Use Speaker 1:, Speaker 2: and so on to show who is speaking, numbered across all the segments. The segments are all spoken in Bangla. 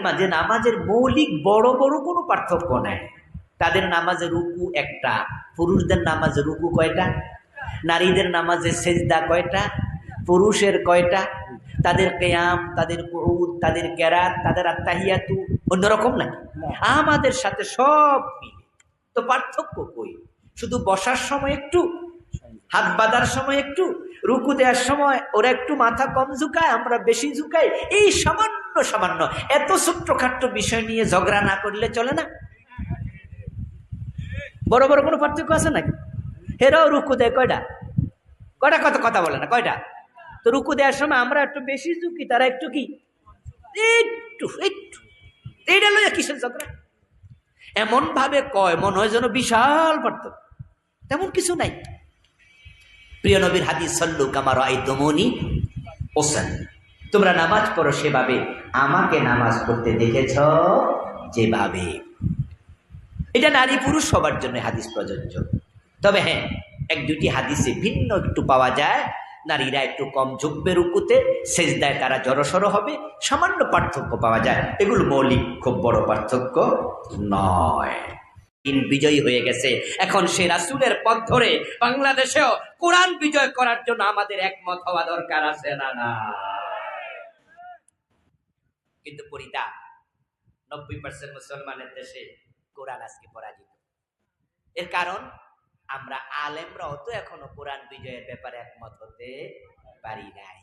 Speaker 1: মাঝে নামাজের মৌলিক বড় বড় কোনো পার্থক্য নাই। তাদের নামাজের রুকু একটা, পুরুষদের নামাজের রুকু কয়টা, নারীদের নামাজের সেজদা কয়টা, পুরুষের কয়টা, তাদের কিয়াম, তাদের কুউদ, তাদের কেরাত, তাদের আত্তাহিয়াতু অন্যরকম নাকি? আমাদের সাথে সব মিলে। তো পার্থক্য কই? শুধু বসার সময় একটু, হাত বাঁধার সময় একটু, রুকু দেওয়ার সময় ওরা একটু মাথা কম ঝুঁকায়, আমরা বেশি ঝুঁকাই। এই সামান্য সামান্য এত ছোট্টখাট্ট বিষয় নিয়ে ঝগড়া না করলে চলে না? বড় বড় কোনো পার্থক্য আছে নাকি? হেরাও রুকু দেয় কয়টা, কয়টা কত কথা বলে না কয়টা? তো রুকু দেওয়ার সময় আমরা একটু বেশি ঝুঁকি, তারা একটু কি, একটু একটু। এইটা লইয়া কিসের ঝগড়া? এমন ভাবে কয় মনে হয় যেন বিশাল পার্থক্য, তেমন কিছু নাই। প্রিয় নবীর হাদিস, সাল্লু কামা রাআইতুমুনি উসাল্লি, তোমরা নামাজ পড়ো সেভাবে আমাকে নামাজ পড়তে দেখেছ যেভাবে। এটা নারী পুরুষ সবার জন্য হাদিস প্রযোজ্য। তবে হ্যাঁ, এক দুটি হাদিসে ভিন্ন একটু পাওয়া যায়। নারীরা একটু কম ঝুঁকবে রুকুতে, সেজদায় তারা জড়সড় হবে, সামান্য পার্থক্য পাওয়া যায়। এগুলো মৌলিক খুব বড় পার্থক্য নয়। দিন বিজয়ী হয়ে গেছে, এখন সে রাসূলের পথ ধরে বাংলাদেশেও কোরআন বিজয় করার জন্য আমাদের একমত হওয়া দরকার আছে না? না। কিন্তু পরিতা 90% মুসলমানের দেশে কোরআন আজকে পরাজিত। এর কারণ আমরা আলেমরাও তো এখনো কোরআন বিজয়ের ব্যাপারে একমত হতে পারি নাই।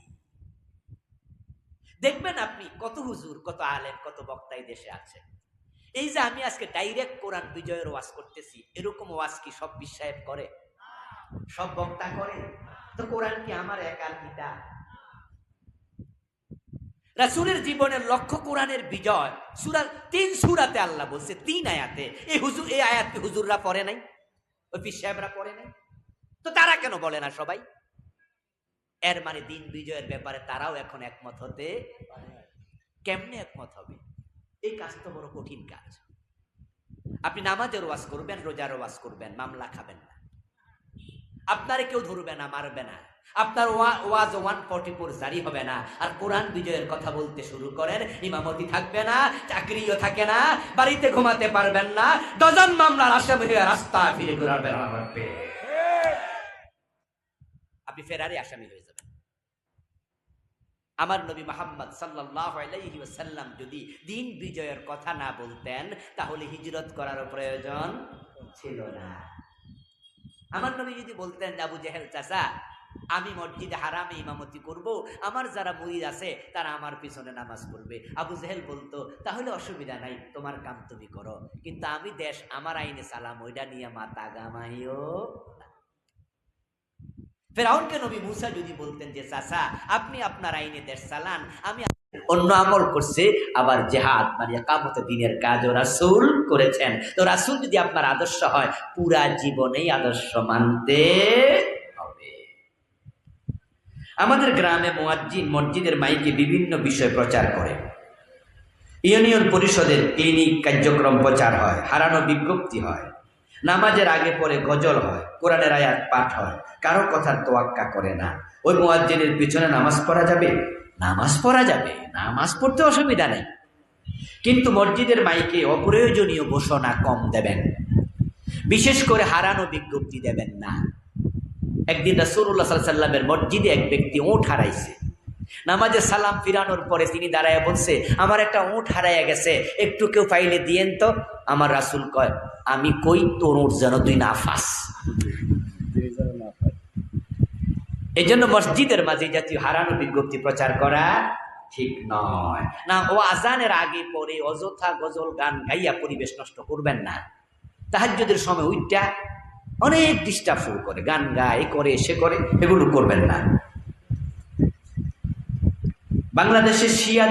Speaker 1: দেখবেন আপনি কত হুজুর, কত আলেম, কত বক্তাই দেশে আছে। এই যে আমি আজকে ডাইরেক্ট কোরআন বিজয়ের ওয়াজ করতেছি, এরকম ওয়াজ কি সব পীর সাহেব করে, সব বক্তা করে? তো কোরআন কি আমার একার কিতাব? রাসূলের জীবনের লক্ষ্য কোরআনের বিজয়। সূরা 3 সূরাতে আল্লাহ বলছে, 3 আয়াতে। এই আয়াত কি হুজুররা পড়ে নাই, ওই পীর সাহেবরা পড়ে নাই? তো তারা কেন বলে না সবাই? এর মানে দিন বিজয়ের ব্যাপারে তারাও এখন একমত হতে কেমনে একমত হবে? এই কাজ তো বড় কঠিন কাজ। আপনি নামাজের ওয়াজ করবেন, রোজার ওয়াজ করবেন, মামলা খাবেন না, আপনারে কেউ ধরবে না, মারবে না, আপনার ওয়াজ 144 জারি হবে না। আর কোরআন বিজয়ের কথা বলতে শুরু করেন, ইমামতি থাকবে না, চাকরিও থাকে না, বাড়িতে ঘুমাতে পারবেন না, ডজন মামলার আসামি হয়ে রাস্তা ফিরে ঘুরাবেন, আপনি ফেরারি আসামি হয়ে যাবেন। আমার নবী মুহাম্মদ সাল্লাল্লাহু আলাইহি ওয়াসাল্লাম যদি দিন বিজয়ের কথা না বলতেন, তাহলে হিজরত করার প্রয়োজন ছিল না। আমার নবী যদি বলতেন, আবু জেহেল চাচা, আমি মসজিদে হারামে ইমামতি করব, আমার যারা মুরিদ আছে তারা আমার পিছনে নামাজ পড়বে, আবু জেহেল বলতো, তাহলে অসুবিধা নাই, তোমার কাম তুমি করো, কিন্তু আমি দেশ আমার আইনে সালাম, ওইটা নিয়ে মাথা গামাইও। ফেরাউনকে নবী মুসা যদি বলতেন যে চাচা আপনি আপনার আইনে দেশ চালান, আমি অন্য আমল করছে, আবার জিহাদ মানে ইকামতে দ্বীনের কাজও রাসূল করেছেন। তো রাসূল যদি আপনার আদর্শ হয়, পুরা জীবনেই আদর্শ মানতে হবে। আমাদের গ্রামে মুয়াজ্জিন মসজিদের মাইকে বিভিন্ন বিষয় প্রচার করে। ইউনিয়ন পরিষদের ক্লিনিক কার্যক্রম প্রচার হয়, হারানো বিজ্ঞপ্তি হয়, নামাজের আগে পরে গজল হয়, কোরআনের আয়াত পাঠ হয়, কারো কথার তোয়াক্কা করে না। ওই মুয়াজ্জিনের পিছনে নামাজ পড়া যাবে? নামাজ পড়া যাবে, নামাজ পড়তে অসুবিধা নেই, কিন্তু মসজিদের মাইকে অপ্রয়োজনীয় ঘোষণা কম দেবেন, বিশেষ করে হারানো বিজ্ঞপ্তি দেবেন না। একদিন রাসূলুল্লাহ সাল্লাল্লাহু আলাইহি ওয়াসাল্লামের মসজিদে এক ব্যক্তি উট হারাইছে। নামাজে সালাম ফিরানোর পরে তিনি দাঁড়ায় বলছে, আমার একটা উট হারাইয়া গেছে, একটু কেউ পাইলে দিয়েন তো। আমার রাসূল কয়, আমি কই তোর উট যেন তুই না ফাস। এই জন্য মসজিদের মাঝে জাতীয় হারানো বিজ্ঞপ্তি প্রচার করা ঠিক নয়। না, ও আজানের আগে পরে অযথা গজল গান গাইয়া পরিবেশ নষ্ট করবেন না। তাহাজ্জুদের সময় উইটা অনেক ডিস্টার্ব শুরু করে, গান গায়, করে সে করে, এগুলো করবেন না। বাংলাদেশের শিয়া